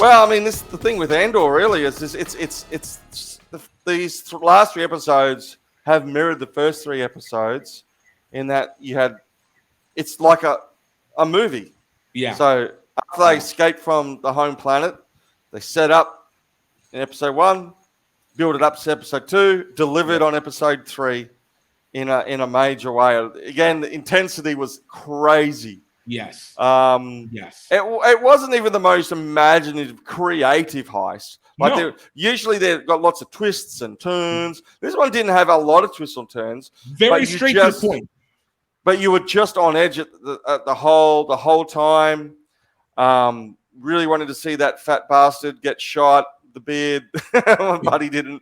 Well, I mean, the thing with Andor really is these last 3 episodes have mirrored the first 3 episodes, in that it's like a movie. Yeah. So after they escape from the home planet, they set up in episode 1, build it up to episode 2, delivered on episode 3 in a major way. Again, the intensity was crazy. Yes. Yes. It wasn't even the most imaginative, creative heist. Like usually they've got lots of twists and turns. This one didn't have a lot of twists and turns. Very straight to the point. But you were just on edge at the whole time. Really wanted to see that fat bastard get shot. The beard, but he didn't.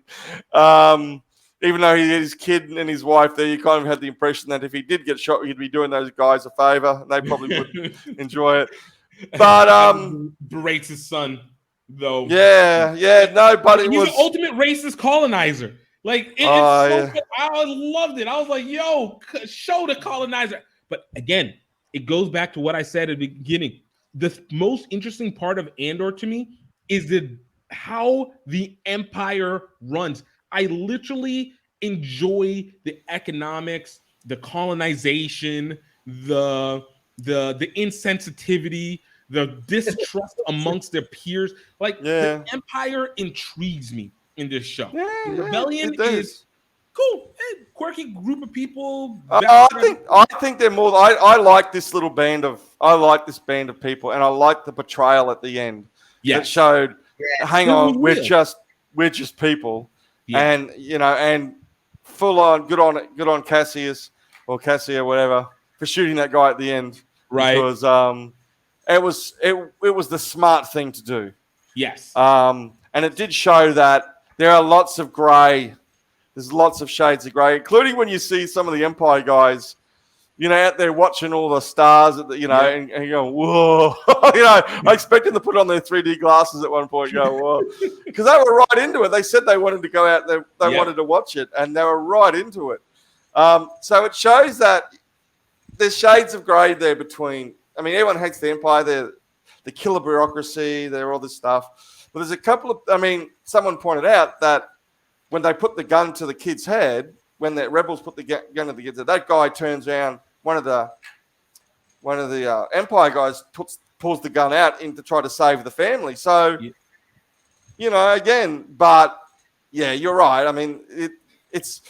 Even though he had his kid and his wife there, you kind of had the impression that if he did get shot, he'd be doing those guys a favor, and they probably would enjoy it. But berates his son, though. But he's the ultimate racist colonizer. Like it's I loved it. I was like, "Yo, show the colonizer." But again, it goes back to what I said at the beginning. The most interesting part of Andor to me is how the Empire runs. I literally enjoy the economics, the colonization, the insensitivity, the distrust amongst their peers. Like the Empire intrigues me in this show. The Rebellion is cool, quirky group of people. I think they're more. I like this little band of. I like this band of people, and I like the betrayal at the end. That showed. Hang on, we're just people. Yeah. And and full on, good on Cassius or Cassia, whatever, for shooting that guy at the end, right? Because it was the smart thing to do. Yes. And it did show that there are lots of grey. There's lots of shades of grey, including when you see some of the Empire guys, out there watching all the stars, and you go, whoa. I expected them to put on their 3D glasses at one point, and go, whoa. Because they were right into it. They said they wanted to go out there, they wanted to watch it, and they were right into it. So it shows that there's shades of grey there between, everyone hates the Empire, they're the killer bureaucracy, they're all this stuff. But there's a couple of, someone pointed out that when they put the gun to the kid's head, when the rebels put the gun to the kid's head, that guy turns around, one of the Empire guys pulls the gun out to try to save the family. So, again, but yeah, you're right. It's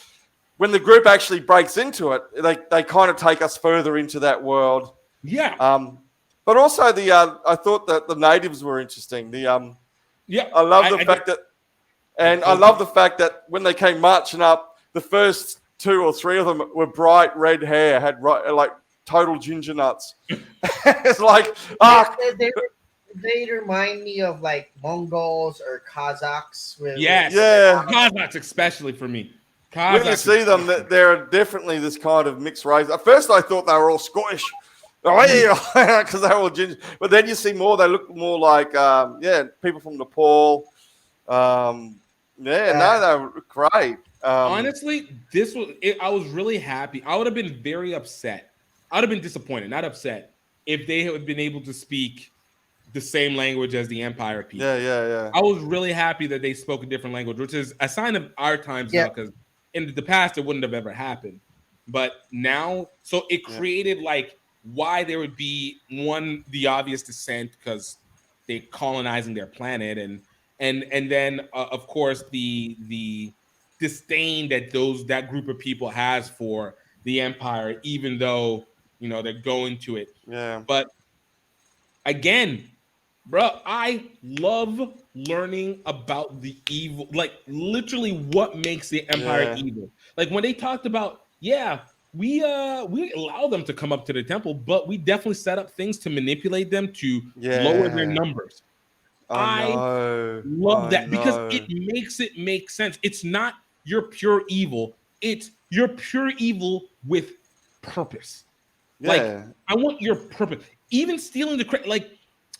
when the group actually breaks into it, they kind of take us further into that world. Yeah. But also I thought that the natives were interesting. I love the fact that when they came marching up, the first 2 or 3 of them were bright red hair, had like total ginger nuts. It's like, they remind me of like Mongols or Kazakhs. Kazakhs especially for me. When you see them, they're definitely this kind of mixed race. At first, I thought they were all Scottish, because they were all ginger. But then you see more; they look more like people from Nepal. They were great. Honestly, I was really happy. I would have been very upset. I would have been disappointed, not upset, if they had been able to speak the same language as the Empire people. Yeah. I was really happy that they spoke a different language, which is a sign of our times now, because in the past it wouldn't have ever happened. But now, so it created like why there would be the obvious dissent because they're colonizing their planet, and then of course the disdain that that group of people has for the Empire, even though they're going to it. Yeah. But again, bro, I love learning about the evil, like literally what makes the Empire evil. Like when they talked about, we allow them to come up to the temple, but we definitely set up things to manipulate them to lower their numbers. I love that because it makes it make sense. It's not your pure evil. It's your pure evil with purpose. Like, I want your purpose. Even stealing the credit. Like,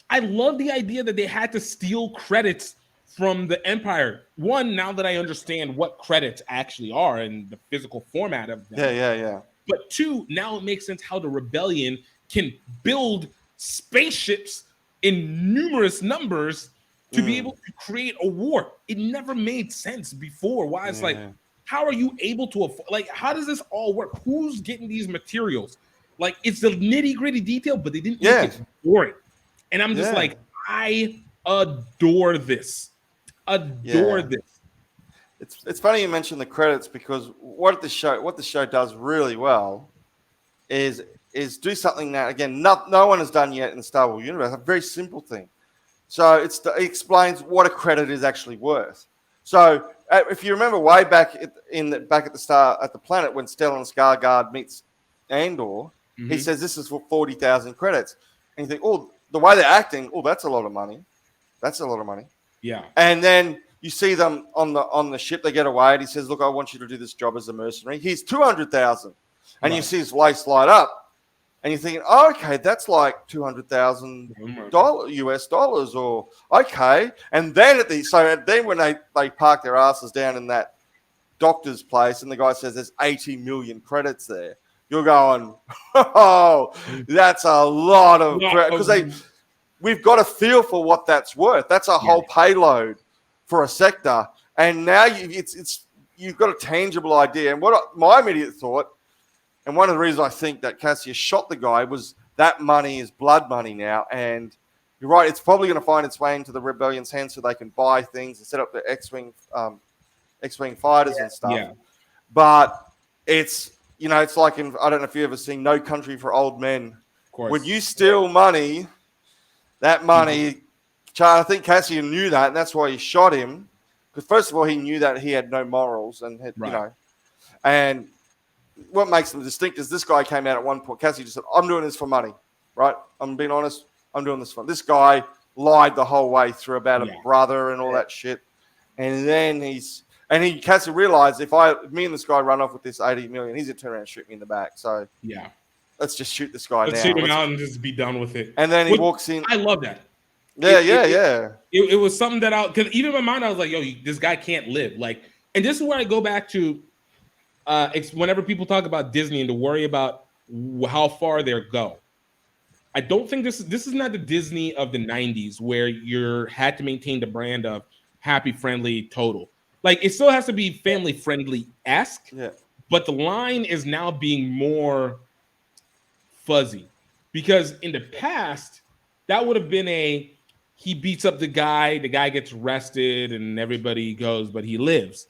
I love the idea that they had to steal credits from the Empire. One, now that I understand what credits actually are and the physical format of them. Yeah. But 2, now it makes sense how the rebellion can build spaceships in numerous numbers to be able to create a war. It never made sense before. Why it's like, how are you able to afford? Like, how does this all work? Who's getting these materials? Like, it's the nitty gritty detail, but they didn't make it boring. And I'm just like, I adore this. Adore this. It's funny you mentioned the credits, because what the show does really well is do something that, again, no one has done yet in the Star Wars universe. A very simple thing. So it explains what a credit is actually worth. So if you remember way back at the planet, when Stellan Skarsgård meets Andor, he says this is for 40,000 credits, and you think, oh, the way they're acting, oh, that's a lot of money. That's a lot of money. Yeah. And then you see them on the ship. They get away, and he says, "Look, I want you to do this job as a mercenary." He's 200,000, and you see his waist light up, and you're thinking, oh, "Okay, that's like $200,000 US dollars, or okay." And then when they park their asses down in that doctor's place, and the guy says there's 80 million credits there, you're going, "Oh, that's a lot of credits," because we've got a feel for what that's worth. That's a whole payload for a sector, and now you've got a tangible idea. And what my immediate thought, and one of the reasons I think that Cassius shot the guy, was that money is blood money now, and you're right, it's probably going to find its way into the rebellion's hands so they can buy things and set up the X-wing fighters and stuff. Yeah. But it's like I don't know if you've ever seen No Country for Old Men. Of course. When you steal money, that money. I think Cassian knew that, and that's why he shot him. Because first of all, he knew that he had no morals, and and what makes them distinct is this guy came out at one point. Cassian just said, "I'm doing this for money, right? I'm being honest. I'm doing this for." This guy lied the whole way through about a brother and all that shit, and then Cassian realized, if me and this guy run off with this 80 million, he's gonna turn around and shoot me in the back. So let's just shoot this guy. Let's shoot him out and just be done with it. And then he walks in. I love that. It was something that because even in my mind, I was like, yo, this guy can't live. Like, and this is where I go back to whenever people talk about Disney and to worry about how far they go. I don't think this is not the Disney of the 90s where you had to maintain the brand of happy, friendly, total. Like, it still has to be family friendly-esque, but the line is now being more fuzzy, because in the past, that would have been he beats up the guy gets arrested, and everybody goes, but he lives.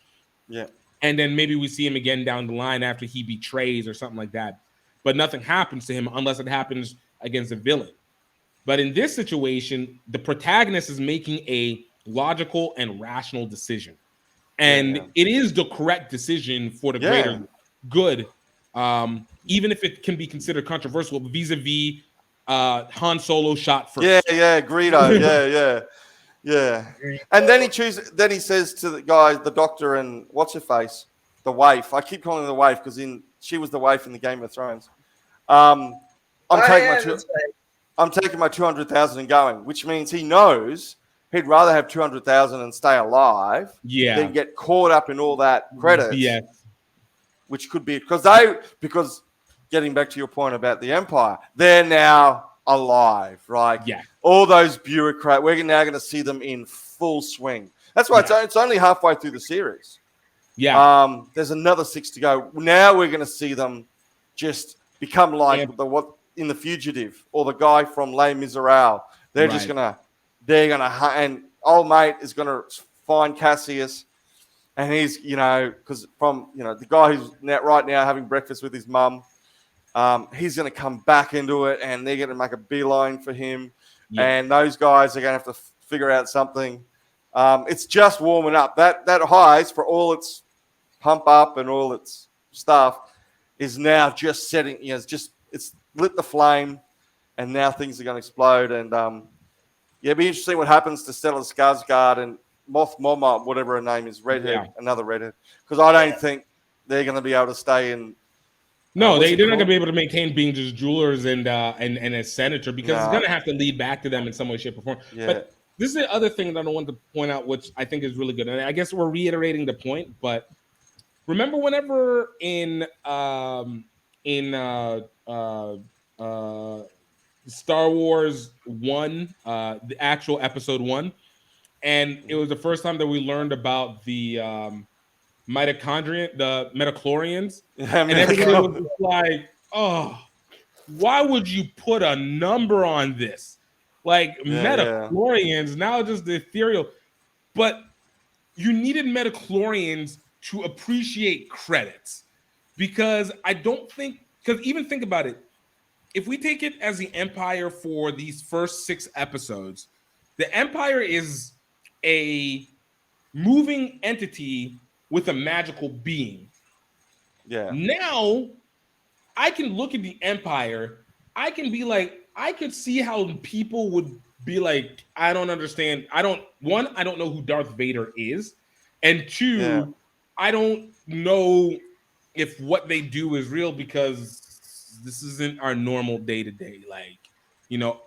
Yeah. And then maybe we see him again down the line after he betrays or something like that. But nothing happens to him unless it happens against a villain. But in this situation, the protagonist is making a logical and rational decision. And it is the correct decision for the greater good, even if it can be considered controversial vis-a-vis Han Solo shot first. Greedo. Yeah. And then he says to the guy, the doctor, and what's her face? The waif. I keep calling her the waif because she was the waif in the Game of Thrones. I'm taking my 200,000 and going, which means he knows he'd rather have 200,000 and stay alive than get caught up in all that credits. Yeah. Which could be because getting back to your point about the Empire, they're now alive, right? Yeah. All those bureaucrats, we're now going to see them in full swing. That's why it's only halfway through the series. Yeah. There's another 6 to go. Now we're going to see them just become like what in The Fugitive or the guy from Les Miserables. They're just gonna and old mate is gonna find Cassius, and he's because from the guy who's right now having breakfast with his mum, he's gonna come back into it, and they're gonna make a beeline for him, and those guys are gonna have to figure out something. It's just warming up. That Heist, for all its pump up and all its stuff, is now just setting. It's lit the flame, and now things are going to explode. And it'd be interesting what happens to Stellan Skarsgård and Moth Moma, whatever her name is, another redhead. Because I don't think they're going to be able to stay in. No, they're not going to be able to maintain being just jewelers and a senator, because it's going to have to lead back to them in some way, shape, or form. Yeah. But this is the other thing that I want to point out, which I think is really good. And I guess we're reiterating the point, but remember whenever in Star Wars 1, the actual episode 1, and it was the first time that we learned about the metachlorians, and everybody was just like, "Oh, why would you put a number on this? Like metachlorians, now just the ethereal." But you needed metachlorians to appreciate credits, because I don't think, because even think about it, if we take it as the Empire for these first 6 episodes, the Empire is a moving entity with a magical being. Yeah. Now I can look at the Empire, I can be like, I could see how people would be like, I don't understand. I don't know who Darth Vader is. And 2, I don't know if what they do is real, because this isn't our normal day-to-day. Like,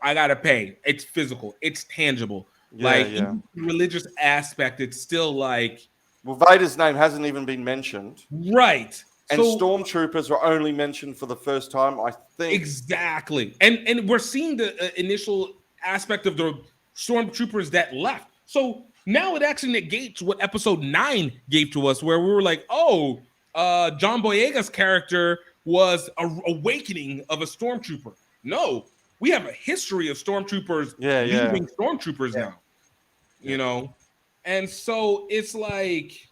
I gotta pay. It's physical, it's tangible. Even the religious aspect, it's still like, well, Vader's name hasn't even been mentioned. Right. And stormtroopers were only mentioned for the first time, I think. Exactly. And we're seeing the initial aspect of the stormtroopers that left. So now it actually negates what episode 9 gave to us, where we were like, oh, John Boyega's character was an awakening of a stormtrooper. No, we have a history of stormtroopers leaving stormtroopers now. And so it's like,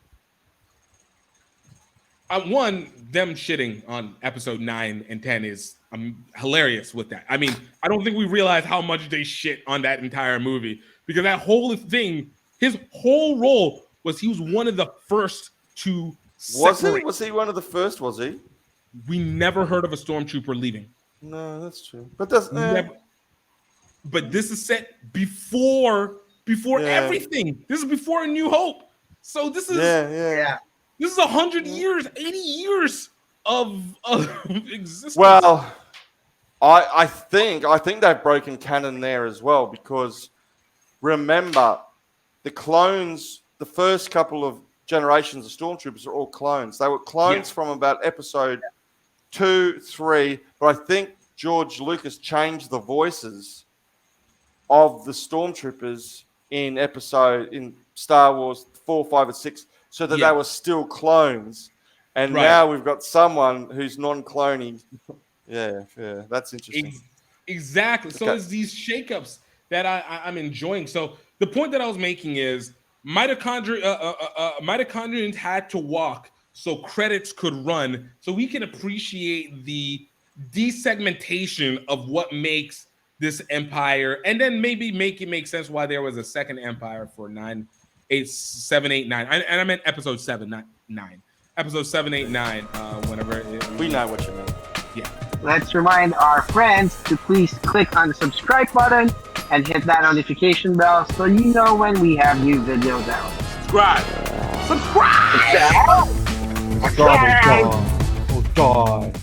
them shitting on episode 9 and 10 is hilarious with that. I mean, I don't think we realize how much they shit on that entire movie, because that whole thing, his whole role was he was one of the first to separate. Was he one of the first, was he? We never heard of a stormtrooper leaving. No, that's true. But that's never. But this is set before everything. This is before A New Hope. So this is This is 100 years, 80 years of existence. Well, I think they've broken canon there as well, because remember, the clones, the first couple of generations of stormtroopers are all clones. They were clones from about episode 2, 3, but I think George Lucas changed the voices of the stormtroopers in Star Wars 4, 5, and 6. So that they were still clones. And now we've got someone who's non-cloning. Yeah, that's interesting. Exactly. So it's these shakeups that I'm enjoying. So the point that I was making is mitochondrians had to walk so credits could run, so we can appreciate the desegmentation of what makes this empire, and then maybe make it make sense why there was a second empire for 7, 8, 9. And I meant episode 7, not 9. Episode 7, 8, 9. Whenever we know what you mean. Yeah. Let's remind our friends to please click on the subscribe button and hit that notification bell so you know when we have new videos out. Subscribe. Subscribe. Oh God.